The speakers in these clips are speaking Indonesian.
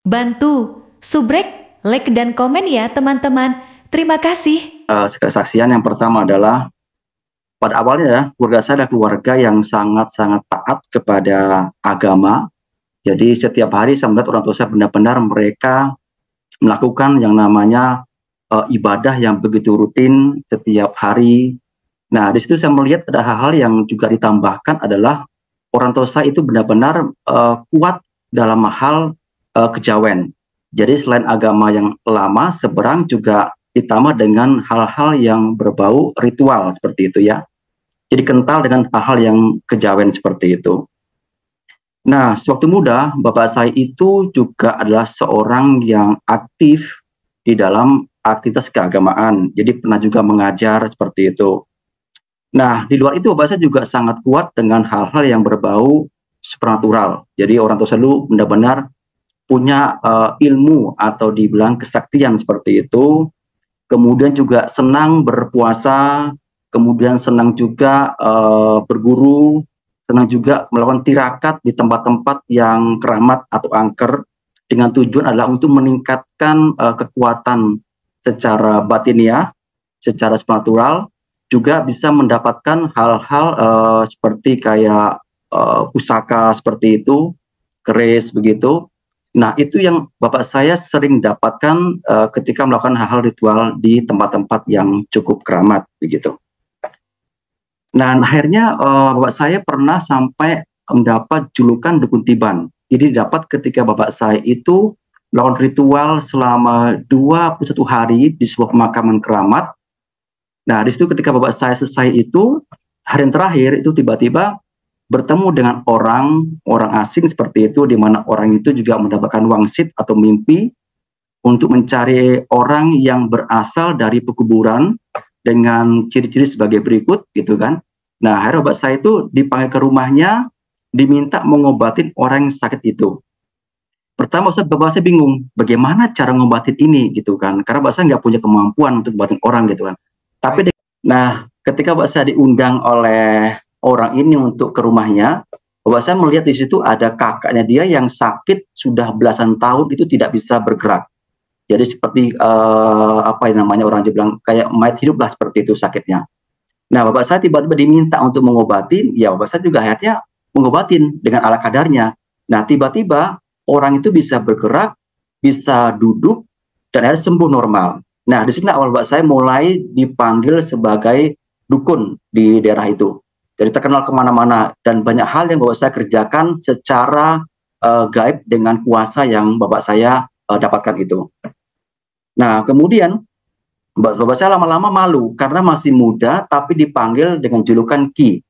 Bantu, subrek, like, dan komen ya teman-teman. Terima kasih. Kesaksian yang pertama adalah pada awalnya ya, keluarga saya adalah keluarga yang sangat-sangat taat kepada agama. Jadi setiap hari saya melihat orang tua saya benar-benar mereka melakukan yang namanya ibadah yang begitu rutin setiap hari. Nah, di situ saya melihat ada hal-hal yang juga ditambahkan adalah orang tua saya itu benar-benar kuat dalam hal kejawen. Jadi selain agama yang lama, seberang juga ditambah dengan hal-hal yang berbau ritual seperti itu ya. Jadi kental dengan hal-hal yang kejawen seperti itu. Nah, sewaktu muda, bapak saya itu juga adalah seorang yang aktif di dalam aktivitas keagamaan. Jadi pernah juga mengajar seperti itu. Nah, di luar itu bapak saya juga sangat kuat dengan hal-hal yang berbau supernatural. Jadi orang tua saya dulu benar-benar punya ilmu atau dibilang kesaktian seperti itu. Kemudian juga senang berpuasa, kemudian senang juga berguru, senang juga melakukan tirakat di tempat-tempat yang keramat atau angker dengan tujuan adalah untuk meningkatkan kekuatan secara batiniah, secara supernatural, juga bisa mendapatkan hal-hal seperti kayak pusaka seperti itu, keris begitu. Nah, itu yang bapak saya sering dapatkan ketika melakukan hal-hal ritual di tempat-tempat yang cukup keramat begitu. Nah, akhirnya bapak saya pernah sampai mendapat julukan dukun tiban. Ini dapat ketika bapak saya itu melakukan ritual selama 21 hari di sebuah pemakaman keramat. Nah, di situ ketika bapak saya selesai itu, hari yang terakhir itu tiba-tiba bertemu dengan orang asing seperti itu, di mana orang itu juga mendapatkan wangsit atau mimpi untuk mencari orang yang berasal dari pekuburan dengan ciri-ciri sebagai berikut gitu kan. Nah, akhirnya bapak saya itu dipanggil ke rumahnya, diminta mengobatin orang yang sakit itu. Pertama bapak saya bingung, bagaimana cara ngobatin ini gitu kan, karena bapak saya nggak punya kemampuan untuk ngobatin orang gitu kan. Tapi nah, ketika bapak saya diundang oleh orang ini untuk ke rumahnya, bapak saya melihat di situ ada kakaknya dia yang sakit sudah belasan tahun itu tidak bisa bergerak. Jadi seperti apa yang namanya orang bilang kayak mayat hidup lah seperti itu sakitnya. Nah, bapak saya tiba-tiba diminta untuk mengobatin, ya bapak saya juga akhirnya mengobatin dengan ala kadarnya. Nah, tiba-tiba orang itu bisa bergerak, bisa duduk, dan akhirnya sembuh normal. Nah, di sini awal bapak saya mulai dipanggil sebagai dukun di daerah itu. Jadi terkenal kemana-mana, dan banyak hal yang bapak saya kerjakan secara gaib dengan kuasa yang bapak saya dapatkan itu. Nah, kemudian bapak saya lama-lama malu karena masih muda tapi dipanggil dengan julukan Ki.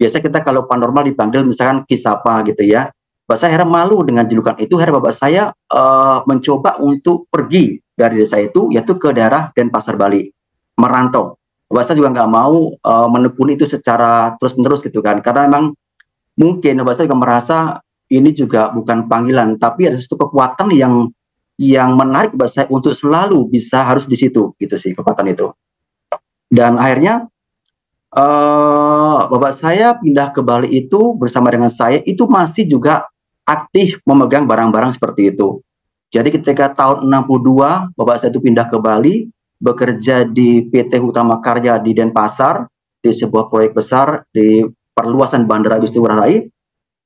Biasa kita kalau paranormal dipanggil misalkan Ki Sapa gitu ya. Bapak saya akhirnya malu dengan julukan itu. Akhirnya bapak saya mencoba untuk pergi dari desa itu, yaitu ke daerah Denpasar, Bali, merantau. Bapak saya juga nggak mau menekuni itu secara terus-menerus gitu kan, karena memang mungkin bapak saya juga merasa ini juga bukan panggilan, tapi ada satu kekuatan yang menarik buat saya untuk selalu bisa harus di situ gitu sih kekuatan itu. Dan akhirnya bapak saya pindah ke Bali itu bersama dengan saya itu masih juga aktif memegang barang-barang seperti itu. Jadi ketika tahun 62 bapak saya itu pindah ke Bali, bekerja di PT Utama Karya di Denpasar di sebuah proyek besar di perluasan Bandara Igusti Ngurah Rai.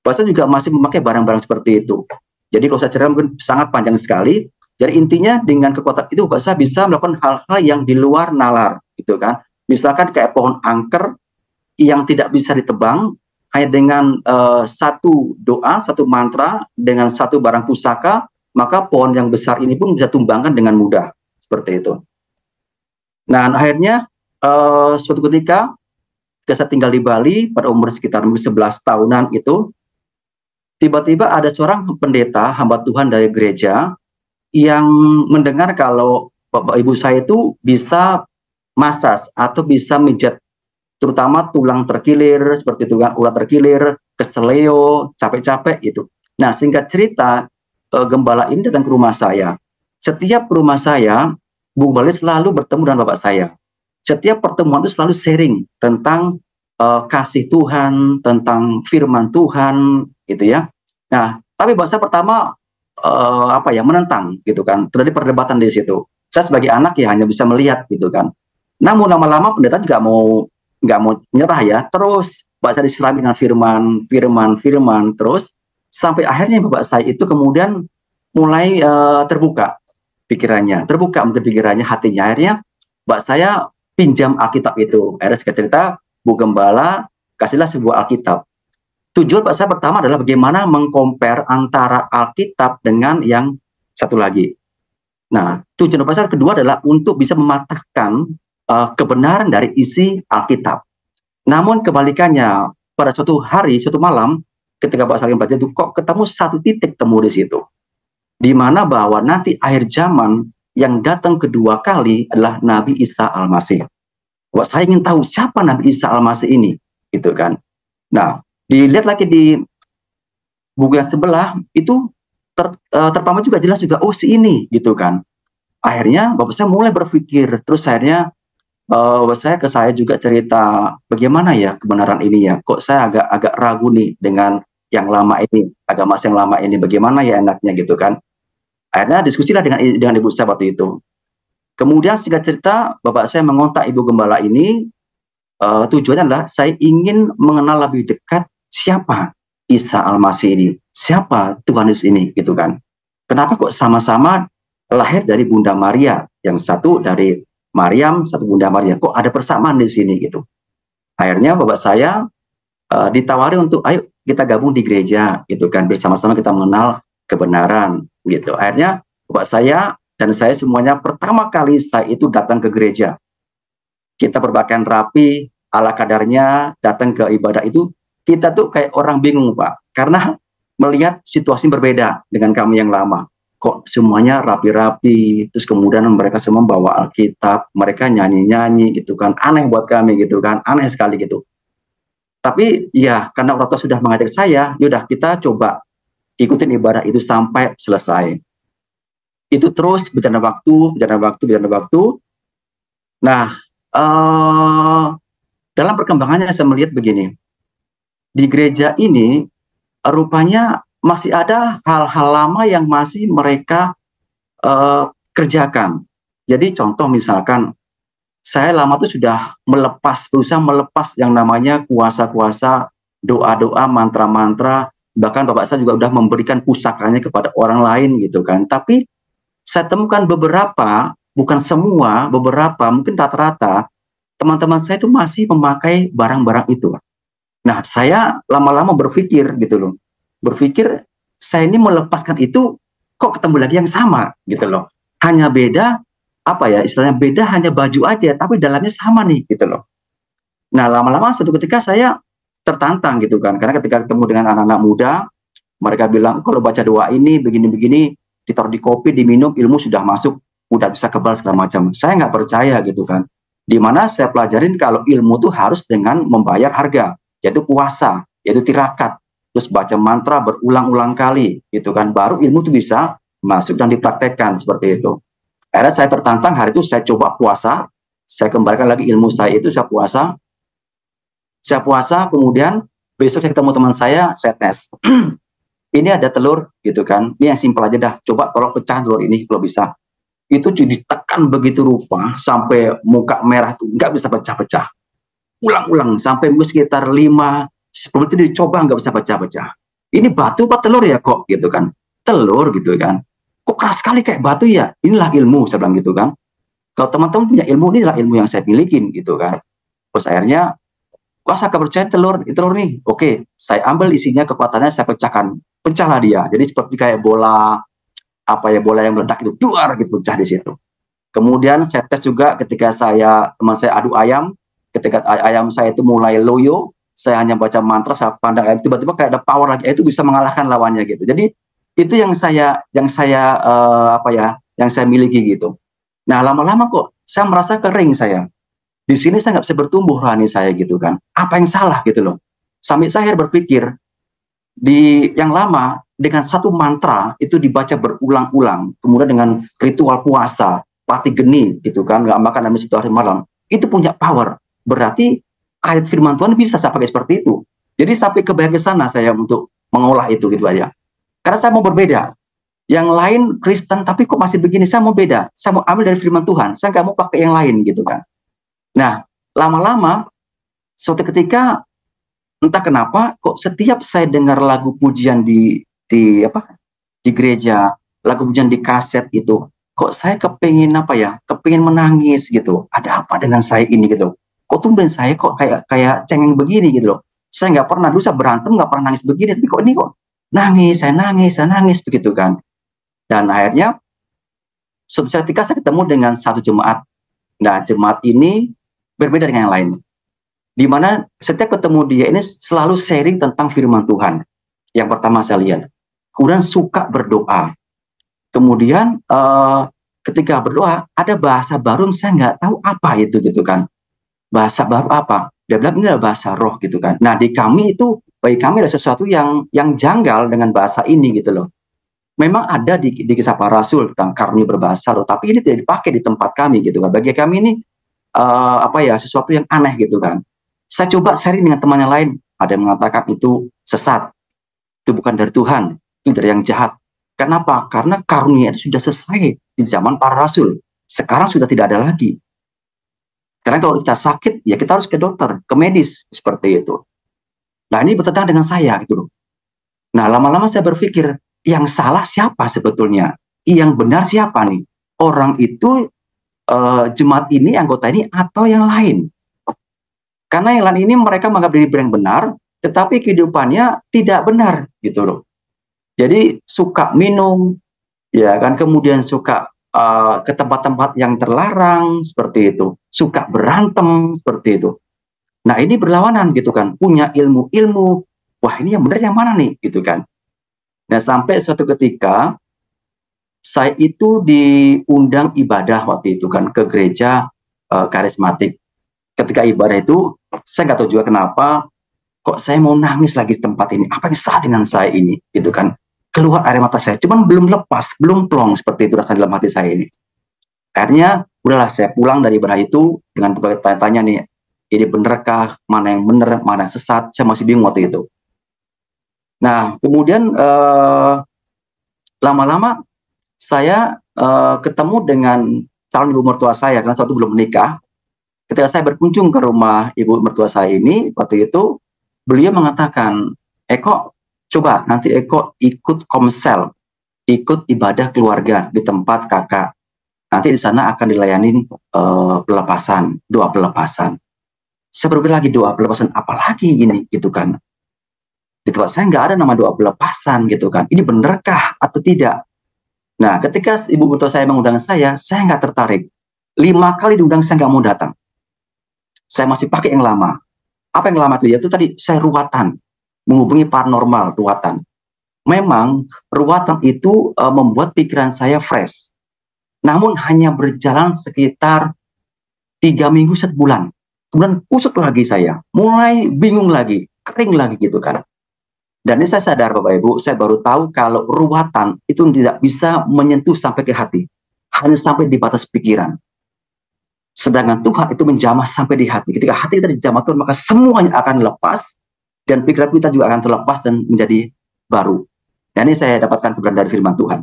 Bapak saya juga masih memakai barang-barang seperti itu. Jadi kalau saya cerita mungkin sangat panjang sekali. Jadi intinya dengan kekuatan itu Bapak saya bisa melakukan hal-hal yang di luar nalar gitu kan. Misalkan kayak pohon angker yang tidak bisa ditebang hanya dengan satu doa, satu mantra dengan satu barang pusaka, maka pohon yang besar ini pun bisa tumbangkan dengan mudah seperti itu. Nah, akhirnya suatu ketika saya tinggal di Bali pada umur sekitar 11 tahunan itu, tiba-tiba ada seorang pendeta hamba Tuhan dari gereja yang mendengar kalau bapak ibu saya itu bisa masas atau bisa mijat terutama tulang terkilir seperti itu kan, urat terkilir, keseleo, capek-capek gitu. Nah, singkat cerita gembala ini datang ke rumah saya. Setiap ke rumah saya, Bu Gembala selalu bertemu dengan bapak saya. Setiap pertemuan itu selalu sharing tentang kasih Tuhan, tentang firman Tuhan gitu ya. Nah, tapi bahasa pertama apa ya, menentang gitu kan, terjadi perdebatan di situ. Saya sebagai anak ya hanya bisa melihat gitu kan. Namun lama-lama pendeta juga nggak mau nyerah ya, terus bapak saya diselami dengan firman, terus sampai akhirnya bapak saya itu kemudian mulai terbuka pikirannya, terbuka mungkin pikirannya, hatinya. Akhirnya bapak saya pinjam Alkitab itu. Akhirnya saya cerita, Bu Gembala, kasihlah sebuah Alkitab. Tujuan Pak saya pertama adalah bagaimana mengcompare antara Alkitab dengan yang satu lagi. Nah, tujuan Pak saya kedua adalah untuk bisa mematahkan kebenaran dari isi Alkitab. Namun kebalikannya, pada suatu hari, suatu malam, ketika Pak saya baca itu, kok ketemu satu titik temu di situ. Di mana bahwa nanti akhir zaman yang datang kedua kali adalah Nabi Isa Al-Masih. Wah, saya ingin tahu siapa Nabi Isa Al-Masih ini, gitu kan. Nah, dilihat lagi di buku yang sebelah itu terpampang juga jelas juga, oh si ini, gitu kan. Akhirnya bapak saya mulai berpikir, terus akhirnya bapak saya juga cerita bagaimana ya kebenaran ini ya, kok saya agak ragu nih dengan yang lama ini, agama yang lama ini, bagaimana ya enaknya gitu kan. Akhirnya diskusilah dengan ibu saya waktu itu. Kemudian singkat cerita, bapak saya mengontak ibu gembala ini, tujuannya adalah saya ingin mengenal lebih dekat siapa Isa Al-Masih ini, siapa Tuhan Yesus ini, gitu kan. Kenapa kok sama-sama lahir dari Bunda Maria, yang satu dari Maryam, satu Bunda Maria, kok ada persamaan di sini gitu. Akhirnya bapak saya ditawari untuk ayo kita gabung di gereja, gitu kan, bersama-sama kita mengenal kebenaran, gitu. Akhirnya bapak saya dan saya semuanya pertama kali saya itu datang ke gereja. Kita berpakaian rapi, ala kadarnya, datang ke ibadah itu, kita tuh kayak orang bingung Pak, karena melihat situasi berbeda dengan kami yang lama. Kok semuanya rapi-rapi, terus kemudian mereka semua membawa Alkitab, mereka nyanyi-nyanyi gitu kan, aneh buat kami gitu kan, aneh sekali gitu. Tapi ya karena orang tua sudah mengajak saya, yaudah kita coba ikutin ibadah itu sampai selesai. Itu terus berjalan waktu. Nah, dalam perkembangannya saya melihat begini, di gereja ini rupanya masih ada hal-hal lama yang masih mereka kerjakan. Jadi contoh misalkan, saya lama itu sudah berusaha melepas yang namanya kuasa-kuasa, doa-doa, mantra-mantra, bahkan bapak saya juga sudah memberikan pusakanya kepada orang lain gitu kan. Tapi saya temukan beberapa, bukan semua, beberapa, mungkin rata-rata, teman-teman saya itu masih memakai barang-barang itu. Nah, saya lama-lama berpikir gitu loh. Berpikir, saya ini melepaskan itu, kok ketemu lagi yang sama gitu loh. Hanya beda, apa ya, istilahnya beda hanya baju aja, tapi dalamnya sama nih gitu loh. Nah, lama-lama suatu ketika saya tertantang gitu kan. Karena ketika ketemu dengan anak-anak muda, mereka bilang, kalau baca doa ini, begini-begini, ditaruh di kopi, diminum, ilmu sudah masuk, udah bisa kebal segala macam. Saya nggak percaya gitu kan. Dimana saya pelajarin kalau ilmu itu harus dengan membayar harga, yaitu puasa, yaitu tirakat, terus baca mantra berulang-ulang kali, gitu kan, baru ilmu itu bisa masuk dan dipraktekkan seperti itu. Akhirnya saya tertantang, hari itu saya coba puasa, saya kembalikan lagi ilmu saya itu, saya puasa, kemudian besok saya ketemu teman saya tes. Ini ada telur, gitu kan, ini yang simpel aja dah, coba tolong pecah telur ini kalau bisa. Itu ditekan begitu rupa, sampai muka merah tuh, nggak bisa pecah-pecah. Ulang-ulang, sampai sekitar 5-10 itu dicoba, nggak bisa pecah-pecah. Ini batu apa telur ya kok, gitu kan. Telur, gitu kan. Kok keras sekali kayak batu ya? Inilah ilmu, saya bilang gitu kan. Kalau teman-teman punya ilmu, inilah ilmu yang saya milikin, gitu kan. Terus akhirnya, kok saya percaya telur nih. Oke, saya ambil isinya, kekuatannya saya pecahkan. Pecahlah dia. Jadi seperti kayak bola yang meledak itu, duar gitu, pecah di situ. Kemudian saya tes juga ketika teman saya adu ayam, ketika ayam saya itu mulai loyo, saya hanya baca mantra, saya pandang ayam, tiba-tiba kayak ada power lagi, itu bisa mengalahkan lawannya gitu. Jadi itu yang saya miliki gitu. Nah, lama-lama kok saya merasa kering saya. Di sini saya nggak bisa bertumbuh rohani saya gitu kan. Apa yang salah gitu loh. Sampai saya berpikir, di yang lama dengan satu mantra itu dibaca berulang-ulang, kemudian dengan ritual puasa, pati geni gitu kan, nggak makan dalam situasi malam, itu punya power. Berarti ayat firman Tuhan bisa saya pakai seperti itu. Jadi sampai kebayang ke sana saya untuk mengolah itu gitu aja. Karena saya mau berbeda. Yang lain Kristen tapi kok masih begini, saya mau beda, saya mau ambil dari firman Tuhan, saya nggak mau pakai yang lain gitu kan. Nah, lama-lama suatu ketika entah kenapa kok setiap saya dengar lagu pujian di apa di gereja, lagu pujian di kaset itu, kok saya kepingin apa ya, kepingin menangis gitu. Ada apa dengan saya ini gitu? Kok tumben saya kok kayak cengeng begini gitu loh. Saya nggak pernah, dulu saya berantem nggak pernah nangis begini, tapi kok ini kok saya nangis begitu kan. Dan akhirnya suatu ketika saya ketemu dengan satu jemaat. Nah, jemaat ini berbeda dengan yang lain. Di mana setiap ketemu dia ini selalu sharing tentang firman Tuhan. Yang pertama saya lihat. Kemudian suka berdoa. Kemudian ketika berdoa ada bahasa baru yang saya nggak tahu apa itu gitu kan. Bahasa baru apa? Dia bilang ini adalah bahasa roh gitu kan. Nah, di kami itu, bagi kami ada sesuatu yang janggal dengan bahasa ini gitu loh. Memang ada di Kisah Para Rasul tentang karunia berbahasa roh, tapi ini tidak dipakai di tempat kami gitu kan. Bagi kami ini sesuatu yang aneh gitu kan. Saya coba sharing dengan teman yang lain, ada yang mengatakan itu sesat, itu bukan dari Tuhan, itu dari yang jahat. Kenapa? Karena karunia itu sudah selesai di zaman para rasul. Sekarang sudah tidak ada lagi. Karena kalau kita sakit, ya kita harus ke dokter, ke medis, seperti itu. Nah, ini bertentangan dengan saya gitu loh. Nah, lama-lama saya berpikir, yang salah siapa sebetulnya? Yang benar siapa nih? Orang itu, jemaat ini, anggota ini, atau yang lain? Karena yang lain ini mereka menganggap diri yang benar, tetapi kehidupannya tidak benar gitu loh. Jadi suka minum, ya kan, kemudian suka ke tempat-tempat yang terlarang seperti itu, suka berantem seperti itu. Nah, ini berlawanan gitu kan, punya ilmu-ilmu, wah ini yang benar yang mana nih gitu kan. Nah, sampai suatu ketika saya itu diundang ibadah waktu itu kan ke gereja karismatik. Ketika ibadah itu saya nggak tahu juga kenapa kok saya mau nangis lagi di tempat ini, apa yang salah dengan saya ini gitu kan. Keluar air mata saya, cuman belum lepas, belum plong seperti itu rasa dalam hati saya ini. Akhirnya udahlah saya pulang dari ibadah itu dengan berbagai tanya-tanya nih, ini benerkah, mana yang bener, mana yang sesat, saya masih bingung waktu itu. Nah, kemudian lama-lama saya ketemu dengan calon ibu mertua saya karena waktu belum menikah. Ketika saya berkunjung ke rumah ibu mertua saya ini, waktu itu beliau mengatakan, Eko, coba nanti Eko ikut komsel, ikut ibadah keluarga di tempat kakak. Nanti di sana akan dilayani pelepasan, doa pelepasan. Saya berpikir lagi, doa pelepasan apa lagi ini gitu kan. Di tempat saya nggak ada nama doa pelepasan gitu kan. Ini benerkah atau tidak? Nah, ketika ibu mertua saya mengundang saya nggak tertarik. 5 kali diundang saya nggak mau datang. Saya masih pakai yang lama. Apa yang lama itu? Yaitu tadi saya ruwatan, menghubungi paranormal, ruwatan. Memang ruwatan itu membuat pikiran saya fresh. Namun hanya berjalan sekitar 3 minggu, 1 bulan. Kemudian kusut lagi saya, mulai bingung lagi, kering lagi gitu kan. Dan ini saya sadar Bapak Ibu, saya baru tahu kalau ruwatan itu tidak bisa menyentuh sampai ke hati. Hanya sampai di batas pikiran. Sedangkan Tuhan itu menjamah sampai di hati. Ketika hati kita dijamah Tuhan, maka semuanya akan lepas. Dan pikiran kita juga akan terlepas dan menjadi baru. Dan ini saya dapatkan kebenaran dari firman Tuhan.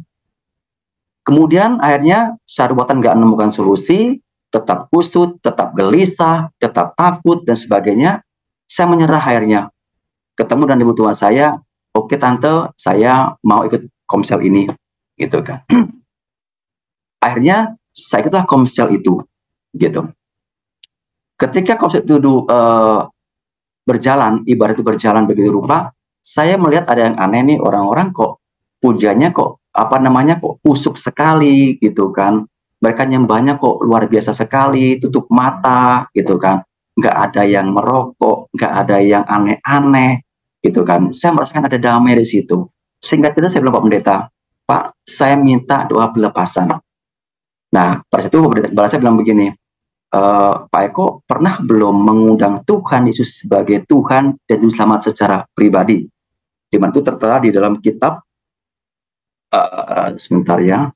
Kemudian akhirnya syarwatan nggak menemukan solusi, tetap kusut, tetap gelisah, tetap takut, dan sebagainya. Saya menyerah akhirnya. Ketemu dengan ibu tua saya, oke tante, saya mau ikut komsel ini. Gitu kan. Akhirnya saya ikutlah komsel itu. Gitu. Ketika komsel itu berjalan, ibadah itu berjalan begitu rupa, saya melihat ada yang aneh nih, orang-orang kok pujanya kok kok kusuk sekali gitu kan. Mereka nyembahnya kok luar biasa sekali, tutup mata gitu kan. Nggak ada yang merokok, nggak ada yang aneh-aneh gitu kan. Saya merasakan ada damai di situ. Sehingga itu saya bilang Pak Pendeta, Pak, saya minta doa pelepasan. Nah, pada saat itu Pak Pendeta saya bilang begini, Pak Eko pernah belum mengundang Tuhan Yesus sebagai Tuhan dan Juru Selamat secara pribadi? Di mana itu tertera di dalam kitab, sebentar ya,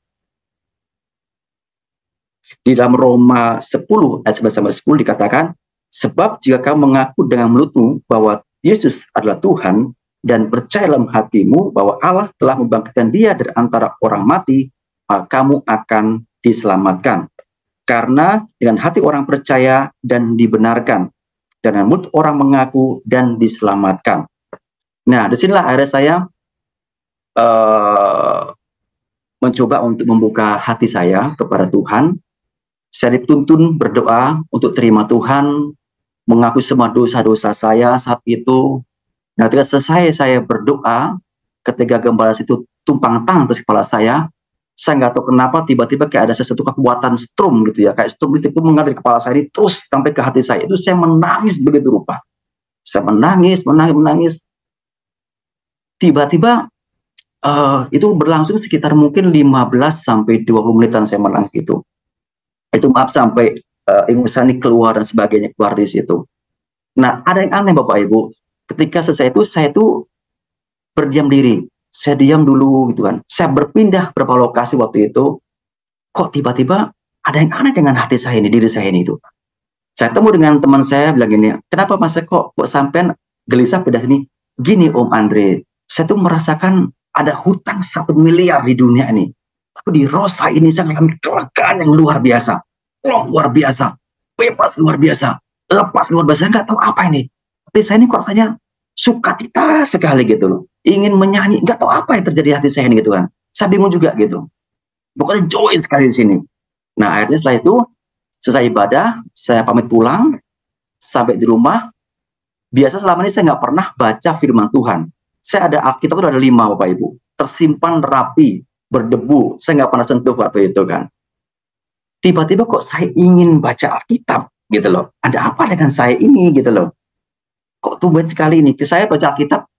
di dalam Roma 10 ayat 11-10 dikatakan, sebab jika kamu mengaku dengan mulutmu bahwa Yesus adalah Tuhan dan percaya dalam hatimu bahwa Allah telah membangkitkan dia dari antara orang mati, maka kamu akan diselamatkan. Karena dengan hati orang percaya dan dibenarkan, dan dengan mulut orang mengaku dan diselamatkan. Nah, disinilah akhirnya saya mencoba untuk membuka hati saya kepada Tuhan. Saya dituntun berdoa untuk terima Tuhan, mengakui semua dosa-dosa saya saat itu. Nah, ketika selesai saya berdoa, ketika gembala itu tumpang tangan atas kepala saya nggak tahu kenapa tiba-tiba kayak ada sesuatu kekuatan strum gitu ya, kayak strum itu mengalir di kepala saya ini terus sampai ke hati saya. Itu saya menangis begitu rupa. Saya menangis. Tiba-tiba itu berlangsung sekitar mungkin 15 sampai 20 menitan saya menangis gitu. Itu maaf sampai ingusan ini keluar dan sebagainya keluar di situ. Nah, ada yang aneh Bapak Ibu. Ketika selesai itu saya itu berdiam diri. Saya diam dulu gitu kan. Saya berpindah beberapa lokasi waktu itu. Kok tiba-tiba ada yang aneh dengan hati saya ini, diri saya ini itu. Saya temu dengan teman saya bilang gini, kenapa Mas kok sampean gelisah pada sini? Gini Om Andre, saya tuh merasakan ada hutang 1 miliar di dunia ini. Tapi di Rosa ini saya mengalami kelegaan yang luar biasa. Luar biasa. Bebas luar biasa. Lepas luar biasa. Saya nggak tahu apa ini. Tapi saya ini kok rasanya sukacita sekali gitu loh. Ingin menyanyi, nggak tahu apa yang terjadi hati saya ini gitu kan. Saya bingung juga gitu. Pokoknya joy sekali di sini. Nah, akhirnya setelah itu selesai ibadah, saya pamit pulang. Sampai di rumah, biasa selama ini saya nggak pernah baca firman Tuhan. Saya ada Alkitab itu ada 5 Bapak Ibu, tersimpan rapi, berdebu. Saya nggak pernah sentuh waktu itu kan. Tiba-tiba kok saya ingin baca Alkitab gitu loh. Ada apa dengan saya ini gitu loh. Kok tumben sekali ini. Saya baca Alkitab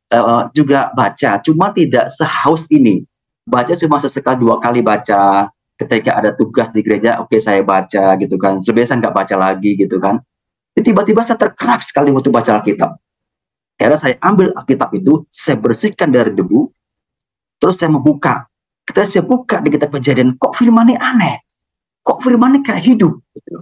juga baca, cuma tidak sehaus ini. Baca cuma sesekali 2 kali baca. Ketika ada tugas di gereja, oke saya baca gitu kan. Sebenarnya saya nggak baca lagi gitu kan. Tiba-tiba saya tergerak sekali waktu baca Alkitab. Akhirnya saya ambil Alkitab itu, saya bersihkan dari debu, terus saya membuka. Ketika saya buka di kitab Kejadian, kok firman ini aneh. Kok firman ini kayak hidup. Gitu.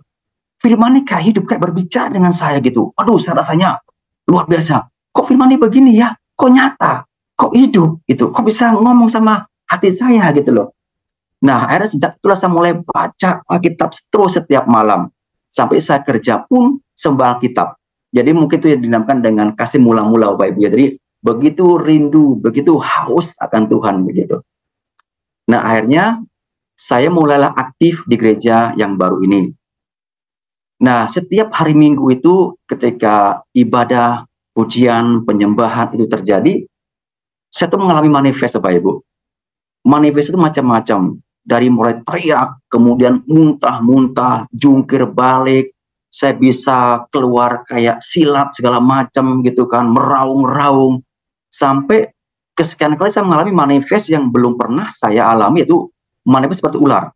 Firman ini kayak hidup, kayak berbicara dengan saya gitu. Aduh, saya rasanya luar biasa. Kok firman ini begini ya? Kok nyata? Kok hidup? Gitu. Kok bisa ngomong sama hati saya gitu loh. Nah, akhirnya sejak itulah saya mulai baca Alkitab terus setiap malam. Sampai saya kerja pun sembah Alkitab. Jadi mungkin itu yang dinamakan dengan kasih mula-mula Bapak Ibu. Jadi begitu rindu, begitu haus akan Tuhan begitu. Nah, akhirnya saya mulailah aktif di gereja yang baru ini. Nah, setiap hari Minggu itu ketika ibadah, pujian, penyembahan itu terjadi, saya tuh mengalami manifest Bapak Ibu. Manifest itu macam-macam. Dari mulai teriak, kemudian muntah-muntah, jungkir balik, saya bisa keluar kayak silat segala macam gitu kan, meraung-raung. Sampai kesekian kali saya mengalami manifest yang belum pernah saya alami, yaitu manifest seperti ular.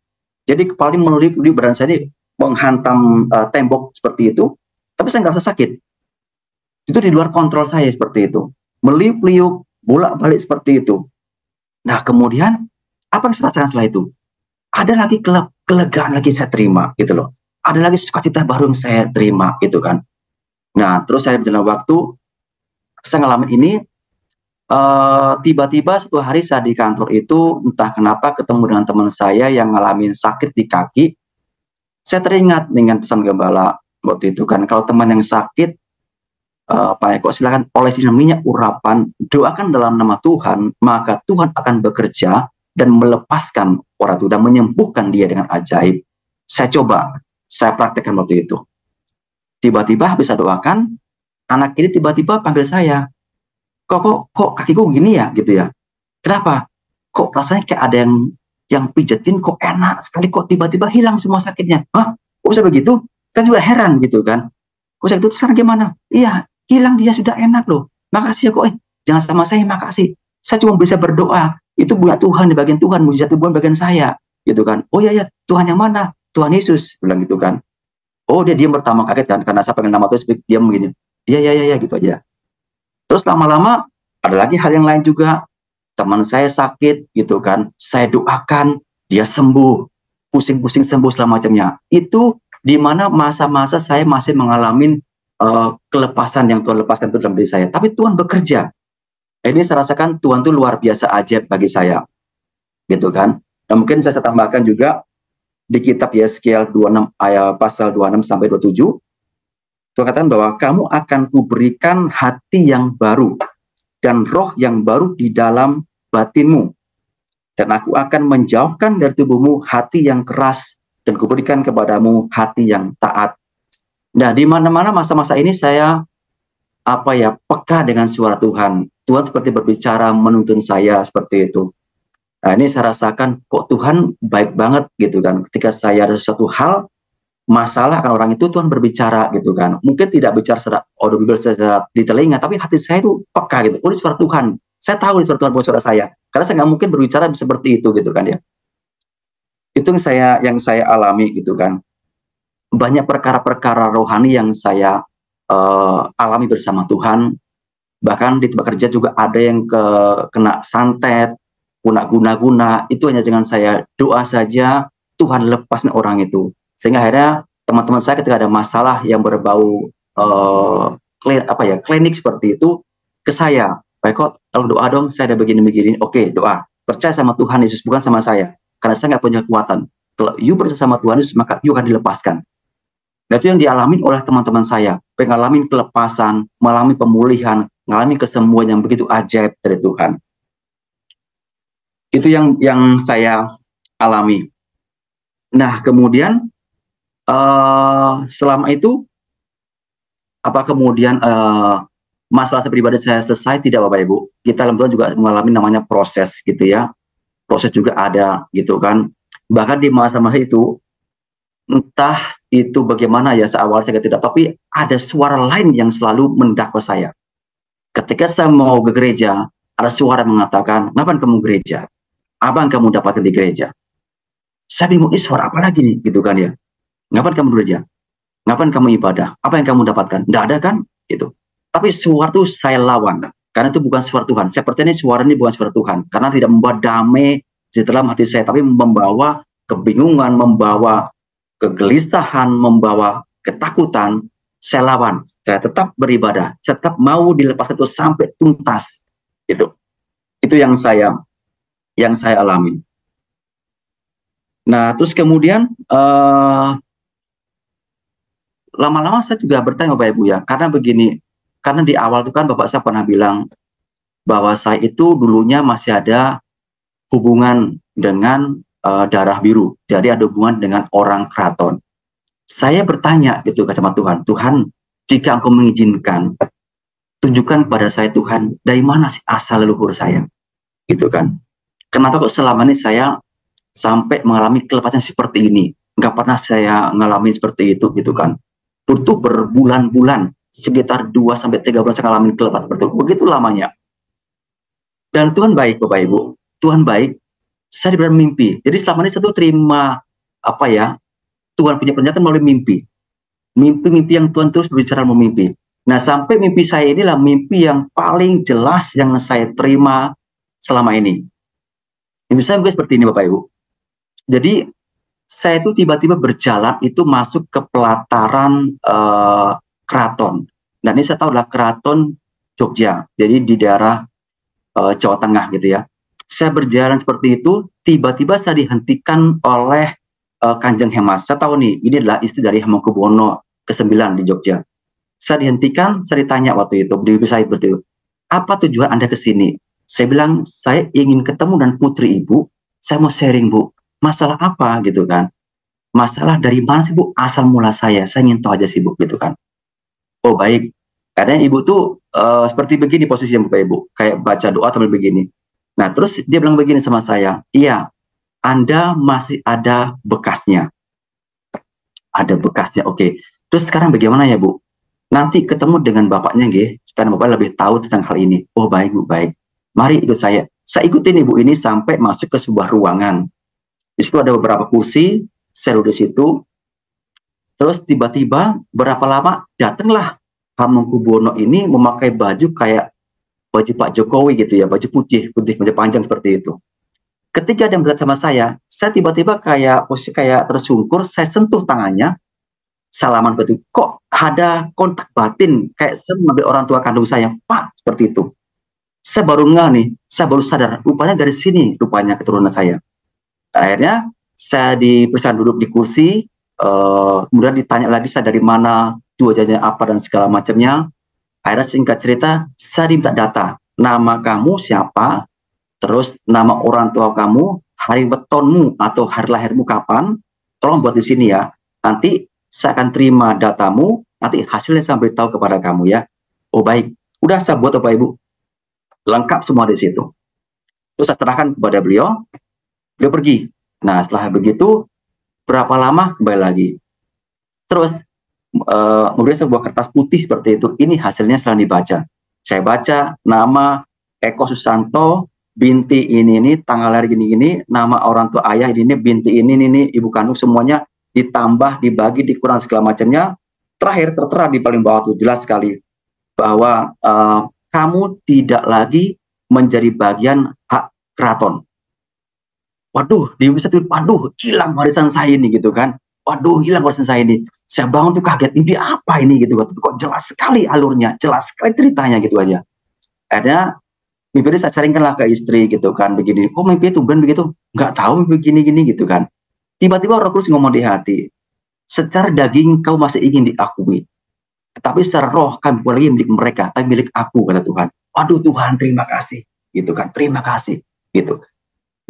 Jadi kepala ini meliuk-liuk, badan saya ini menghantam tembok seperti itu, tapi saya nggak rasa sakit. Itu di luar kontrol saya seperti itu. Meliuk-liuk, bolak-balik seperti itu. Nah, kemudian apa yang saya rasakan setelah itu? Ada lagi kelegaan lagi saya terima gitu loh. Ada lagi sukacita baru yang saya terima gitu kan. Nah, terus saya berjalan waktu, saya ngalamin ini, tiba-tiba suatu hari saya di kantor itu, entah kenapa ketemu dengan teman saya yang ngalamin sakit di kaki. Saya teringat dengan pesan gembala waktu itu kan, kalau teman yang sakit, Pak Eko silakan olesi minyak urapan, doakan dalam nama Tuhan, maka Tuhan akan bekerja dan melepaskan orang itu dan menyembuhkan dia dengan ajaib. Saya coba, saya praktekkan waktu itu. Tiba-tiba habis saya doakan, anak ini tiba-tiba panggil saya. Kok kakiku gini ya gitu ya. Kenapa? Kok rasanya kayak ada yang pijetin kok enak sekali, kok tiba-tiba hilang semua sakitnya. Hah? Kok bisa begitu? Saya juga heran gitu kan. Kok saya itu sekarang gimana? Iya, hilang dia sudah enak loh. Makasih ya kok. Jangan sama saya, makasih. Saya cuma bisa berdoa. Itu punya Tuhan di bagian Tuhan, mujizat Tuhan bagian saya, gitu kan. Oh iya, Tuhan yang mana? Tuhan Yesus, bilang gitu kan. Oh, dia diam pertama kaget kan, karena saya pengen nama Tuhan, diam begini. Iya, gitu aja. Terus lama-lama, ada lagi hal yang lain juga. Teman saya sakit, gitu kan. Saya doakan, dia sembuh. Pusing-pusing sembuh segala macamnya. Itu di mana masa-masa saya masih mengalami kelepasan yang Tuhan lepaskan itu dalam diri saya. Tapi Tuhan bekerja. Ini saya rasakan Tuhan tuh luar biasa ajaib bagi saya, gitu kan. Nah, mungkin saya tambahkan juga di kitab Yeskiel 26 ayat pasal 26 sampai 27, Tuhan katakan bahwa kamu akan kuberikan hati yang baru dan roh yang baru di dalam batinmu, dan aku akan menjauhkan dari tubuhmu hati yang keras dan kuberikan kepadamu hati yang taat. Nah, di mana-mana masa-masa ini saya peka dengan suara Tuhan. Tuhan seperti berbicara menuntun saya seperti itu. Nah, ini saya rasakan kok Tuhan baik banget gitu kan. Ketika saya ada sesuatu hal masalah kan orang itu, Tuhan berbicara gitu kan. Mungkin tidak bicara secara audible secara di telinga, tapi hati saya itu peka gitu. Oh, ini suara Tuhan. Saya tahu ini suara Tuhan buat suara saya. Karena saya nggak mungkin berbicara seperti itu gitu kan ya. Itu yang saya alami gitu kan. Banyak perkara-perkara rohani yang saya alami bersama Tuhan. Bahkan di tempat kerja juga ada yang kena santet, kena guna-guna. Itu hanya dengan saya doa saja, Tuhan lepaskan orang itu. Sehingga akhirnya teman-teman saya ketika ada masalah yang berbau klinik seperti itu ke saya. Baik kok, kalau doa dong, saya ada begini-begini. Oke, doa. Percaya sama Tuhan Yesus, bukan sama saya. Karena saya nggak punya kekuatan. Kalau you percaya sama Tuhan Yesus, maka you akan dilepaskan. Nah, itu yang dialami oleh teman-teman saya. Mengalami kelepasan, mengalami pemulihan, mengalami kesembuhan yang begitu ajaib dari Tuhan. Itu yang saya alami. Nah, kemudian selama itu, apa kemudian masalah pribadi saya selesai? Tidak, Bapak Ibu. Kita dalam Tuhan juga mengalami namanya proses gitu ya. Proses juga ada gitu kan. Bahkan di masa-masa itu, entah itu bagaimana ya, seawal saya tidak, tapi ada suara lain yang selalu mendakwa saya. Ketika saya mau ke gereja, ada suara mengatakan, ngapain kamu gereja? Apa yang kamu dapatkan di gereja? Saya bingung, ini suara apa lagi nih? Gitu kan ya. Ngapain kamu gereja? Ngapain kamu ibadah? Apa yang kamu dapatkan? Nggak ada kan? Gitu. Tapi suara itu saya lawan. Karena itu bukan suara Tuhan. Saya percaya suara ini bukan suara Tuhan. Karena tidak membawa damai di dalam hati saya, tapi membawa kebingungan, membawa kegelisahan, membawa ketakutan. Saya lawan. Saya tetap beribadah. Saya tetap mau dilepaskan itu sampai tuntas. Itu yang saya alami. Nah, terus kemudian lama-lama saya juga bertanya Bapak Ibu ya, karena begini, karena di awal itu kan Bapak saya pernah bilang bahwa saya itu dulunya masih ada hubungan dengan darah biru, jadi ada hubungan dengan orang keraton. Saya bertanya gitu sama Tuhan, Tuhan, jika Engkau mengizinkan, tunjukkan kepada saya Tuhan, dari mana sih asal leluhur saya, gitu kan? Kenapa kok selama ini saya sampai mengalami kelepasan seperti ini? Nggak pernah saya ngalamin seperti itu, gitu kan? Butuh berbulan-bulan, sekitar 2-3 bulan saya ngalamin kelepasan seperti itu, begitu lamanya. Dan Tuhan baik, Bapak Ibu, Tuhan baik. Saya diberi mimpi. Jadi selama ini saya tuh terima Tuhan punya pernyataan melalui mimpi. Mimpi-mimpi yang Tuhan terus berbicara melalui mimpi. Nah, sampai mimpi saya inilah mimpi yang paling jelas yang saya terima selama ini. Mimpi saya mungkin seperti ini, Bapak Ibu. Jadi, saya itu tiba-tiba berjalan itu masuk ke pelataran keraton. Dan ini saya tahu adalah keraton Jogja. Jadi di daerah Jawa Tengah gitu ya. Saya berjalan seperti itu, tiba-tiba saya dihentikan oleh Kanjeng Hemas. Saya tahu nih, ini adalah istri dari Hamengkubuwono ke-9 di Jogja. Saya dihentikan, saya ditanya waktu itu, di saya seperti itu, apa tujuan Anda ke sini? Saya bilang, saya ingin ketemu dan putri Ibu, saya mau sharing Bu. Masalah apa gitu kan? Masalah dari mana sih Bu? Asal mula saya ingin tahu aja sih Bu gitu kan. Oh baik, karena Ibu tuh seperti begini posisinya Bapak Ibu, kayak baca doa sambil begini. Nah, terus dia bilang begini sama saya, iya, Anda masih ada bekasnya. Ada bekasnya, oke. Terus sekarang bagaimana ya, Bu? Nanti ketemu dengan bapaknya, nggih, supaya Bapak lebih tahu tentang hal ini. Oh, baik, Bu, baik. Mari ikut saya. Saya ikutin Ibu ini sampai masuk ke sebuah ruangan. Di situ ada beberapa kursi, saya duduk di situ. Terus tiba-tiba, berapa lama, datanglah Hamengkubuwono ini memakai baju kayak baju Pak Jokowi gitu ya, baju putih, baju panjang seperti itu. Ketika dia melihat sama saya tiba-tiba kayak posisi kayak tersungkur, saya sentuh tangannya, salaman betul. Kok ada kontak batin, kayak saya mengambil orang tua kandung saya, Pak, seperti itu. Saya baru ngeh nih, saya baru sadar, rupanya dari sini rupanya keturunan saya. Dan akhirnya saya diperiksa duduk di kursi, kemudian ditanya lagi saya dari mana, tujuannya apa dan segala macamnya. Akhirnya singkat cerita, saya diminta data, nama kamu siapa, terus nama orang tua kamu, hari wetonmu atau hari lahirmu kapan, tolong buat di sini ya. Nanti saya akan terima datamu, nanti hasilnya saya beritahu kepada kamu ya. Oh baik, udah saya buat Bapak Ibu, lengkap semua di situ. Terus saya serahkan kepada beliau, beliau pergi. Nah setelah begitu, berapa lama kembali lagi. Terus memberi sebuah kertas putih seperti itu. Ini hasilnya setelah dibaca. Saya baca nama Eko Susanto, binti ini, tanggal lahir gini-gini, nama orang tua ayah ini, binti ini, ibu kandung, semuanya ditambah, dibagi, dikurang segala macamnya. Terakhir tertera di paling bawah tuh jelas sekali bahwa kamu tidak lagi menjadi bagian hak keraton. Waduh, di satu, waduh, hilang warisan saya ini gitu kan. Waduh, hilang warisan saya ini. Saya bangun tuh kaget, ini apa ini gitu. Kok jelas sekali alurnya, jelas sekali ceritanya gitu aja. Akhirnya mimpi ini saya sharingkanlah ke istri gitu kan, begini. Oh mimpi itu bukan begitu, nggak tahu mimpi gini-gini gitu kan. Tiba-tiba Roh Kudus ngomong di hati, secara daging kau masih ingin diakui, tetapi secara roh kami bukan lagi milik mereka, tapi milik aku, kata Tuhan. Waduh Tuhan, terima kasih, gitu kan, terima kasih, gitu.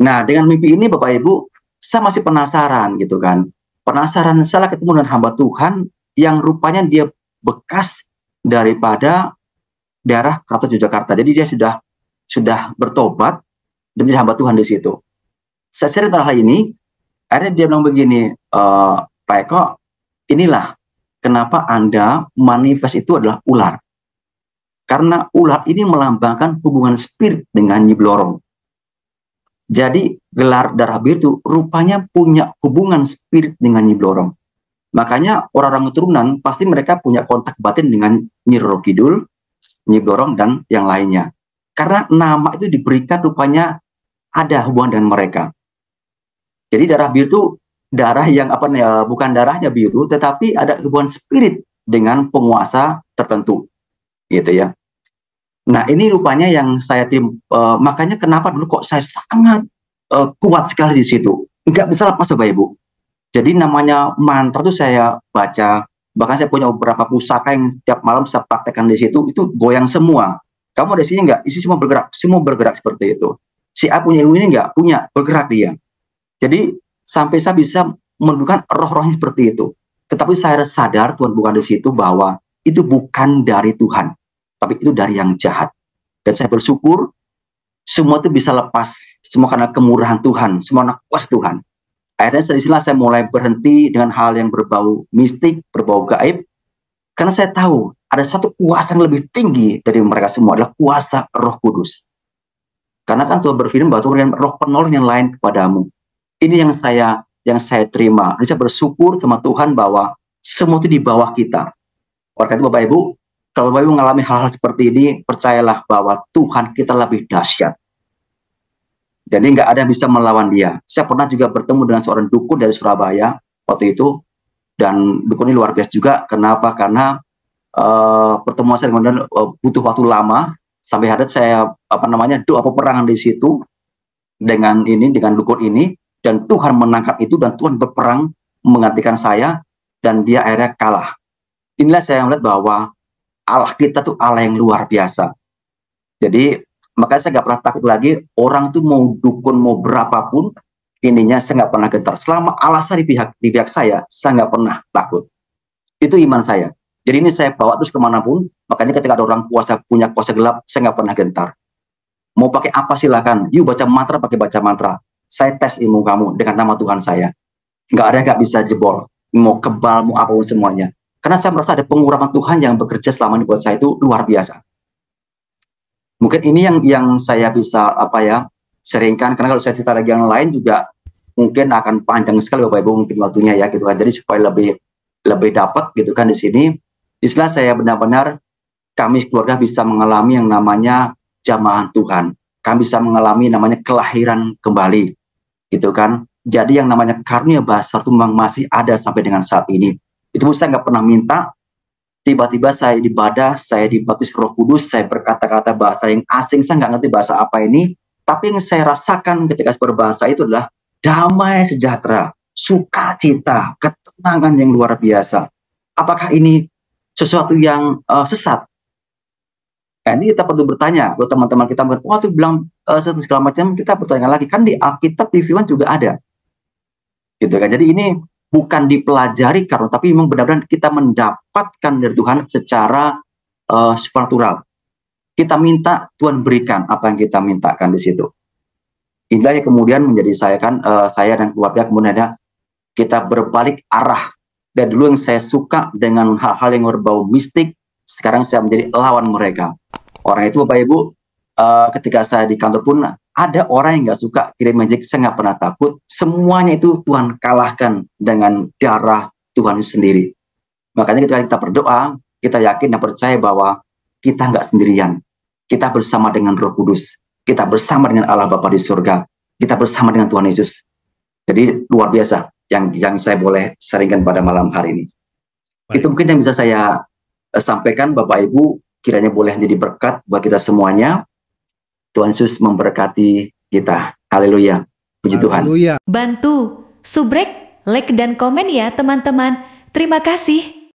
Nah dengan mimpi ini Bapak Ibu, saya masih penasaran gitu kan, penasaran saya ketemu dengan hamba Tuhan yang rupanya dia bekas daripada daerah Keraton Yogyakarta. Jadi dia sudah bertobat dan menjadi hamba Tuhan di situ. Saya cerita hal ini, akhirnya dia bilang begini, Pak Eko, inilah kenapa Anda manifest itu adalah ular. Karena ular ini melambangkan hubungan spirit dengan Nyi Blorong. Jadi gelar darah biru itu rupanya punya hubungan spirit dengan Nyi Blorong. Makanya orang-orang keturunan pasti mereka punya kontak batin dengan Nyi Roro Kidul, Nyi Blorong, dan yang lainnya. Karena nama itu diberikan rupanya ada hubungan dengan mereka. Jadi darah biru itu darah yang bukan darahnya biru, tetapi ada hubungan spirit dengan penguasa tertentu, gitu ya. Nah ini rupanya yang saya makanya kenapa dulu kok saya sangat kuat sekali di situ, nggak bisa lepas Bapak Ibu. Jadi namanya mantra itu saya baca, bahkan saya punya beberapa pusaka yang setiap malam saya praktekkan di situ, itu goyang semua. Kamu ada sini nggak? Isi semua bergerak seperti itu. Si A punya ilmu ini nggak? Punya, bergerak dia. Jadi sampai saya bisa menunjukkan roh-rohnya seperti itu. Tetapi saya sadar Tuhan bukan di situ, bahwa itu bukan dari Tuhan, tapi itu dari yang jahat. Dan saya bersyukur semua itu bisa lepas, semua karena kemurahan Tuhan, semua anak kuasa Tuhan. Akhirnya dari sinilah saya mulai berhenti dengan hal yang berbau mistik, berbau gaib, karena saya tahu ada satu kuasa yang lebih tinggi dari mereka semua, adalah kuasa Roh Kudus. Karena kan Tuhan berfirman bahwa Tuhan roh penolong yang lain kepadamu. Ini yang saya terima. Dan saya bersyukur sama Tuhan bahwa semua itu di bawah kita. Oleh karena itu Bapak Ibu, kalau Bapak Ibu mengalami hal-hal seperti ini, percayalah bahwa Tuhan kita lebih dahsyat. Jadi nggak ada yang bisa melawan dia. Saya pernah juga bertemu dengan seorang dukun dari Surabaya waktu itu, dan dukun ini luar biasa juga. Kenapa? Karena pertemuan saya dengan butuh waktu lama, sampai ada saya doa peperangan di situ dengan dukun ini, dan Tuhan menangkap itu, dan Tuhan berperang menggantikan saya, dan dia akhirnya kalah. Inilah saya melihat bahwa Allah kita tuh Allah yang luar biasa. Jadi makanya saya nggak pernah takut lagi, orang tuh mau dukun mau berapapun, ininya saya nggak pernah gentar. Selama alasan di pihak saya nggak pernah takut. Itu iman saya. Jadi ini saya bawa terus kemanapun. Makanya ketika ada orang punya kuasa gelap, saya nggak pernah gentar. Mau pakai apa silakan. Yuk baca mantra, pakai baca mantra. Saya tes ilmu kamu dengan nama Tuhan saya. Nggak ada nggak bisa jebol. Mau kebal, mau apapun semuanya. Karena saya merasa ada pengurapan Tuhan yang bekerja selama ini buat saya itu luar biasa. Mungkin ini yang saya bisa seringkan, karena kalau saya cerita lagi yang lain juga mungkin akan panjang sekali Bapak Ibu mungkin waktunya ya gitu kan. Jadi supaya lebih dapat gitu kan di sini, istilah saya benar-benar kami keluarga bisa mengalami yang namanya jamaah Tuhan. Kami bisa mengalami namanya kelahiran kembali gitu kan. Jadi yang namanya karunia besar itu memang masih ada sampai dengan saat ini. Itu saya nggak pernah minta, tiba-tiba saya ibadah, saya dibaptis Roh Kudus, saya berkata-kata bahasa yang asing, saya nggak ngerti bahasa apa ini, tapi yang saya rasakan ketika berbahasa itu adalah damai sejahtera, sukacita, ketenangan yang luar biasa. Apakah ini sesuatu yang sesat? Nah, ini kita perlu bertanya, kalau teman-teman kita waktu bilang segala macam, kita bertanya lagi, kan di Alkitab, di Firman juga ada, gitu kan? Jadi ini bukan dipelajari karena, tapi memang benar-benar kita mendapatkan dari Tuhan secara supernatural. Kita minta, Tuhan berikan apa yang kita mintakan di situ. Inilah yang kemudian menjadi saya dan keluarga kemudian kita berbalik arah. Dan dulu yang saya suka dengan hal-hal yang berbau mistik, sekarang saya menjadi lawan mereka. Orang itu Bapak Ibu, ketika saya di kantor pun ada orang yang nggak suka kirim magic, saya nggak pernah takut. Semuanya itu Tuhan kalahkan dengan darah Tuhan sendiri. Makanya ketika kita berdoa, kita yakin dan percaya bahwa kita nggak sendirian. Kita bersama dengan Roh Kudus. Kita bersama dengan Allah Bapa di surga. Kita bersama dengan Tuhan Yesus. Jadi luar biasa yang saya boleh sharingkan pada malam hari ini. Baik. Itu mungkin yang bisa saya sampaikan, Bapak Ibu. Kiranya boleh menjadi berkat buat kita semuanya. Tuhan Yesus memberkati kita. Haleluya. Puji Tuhan. Bantu, subrek, like, dan komen ya teman-teman. Terima kasih.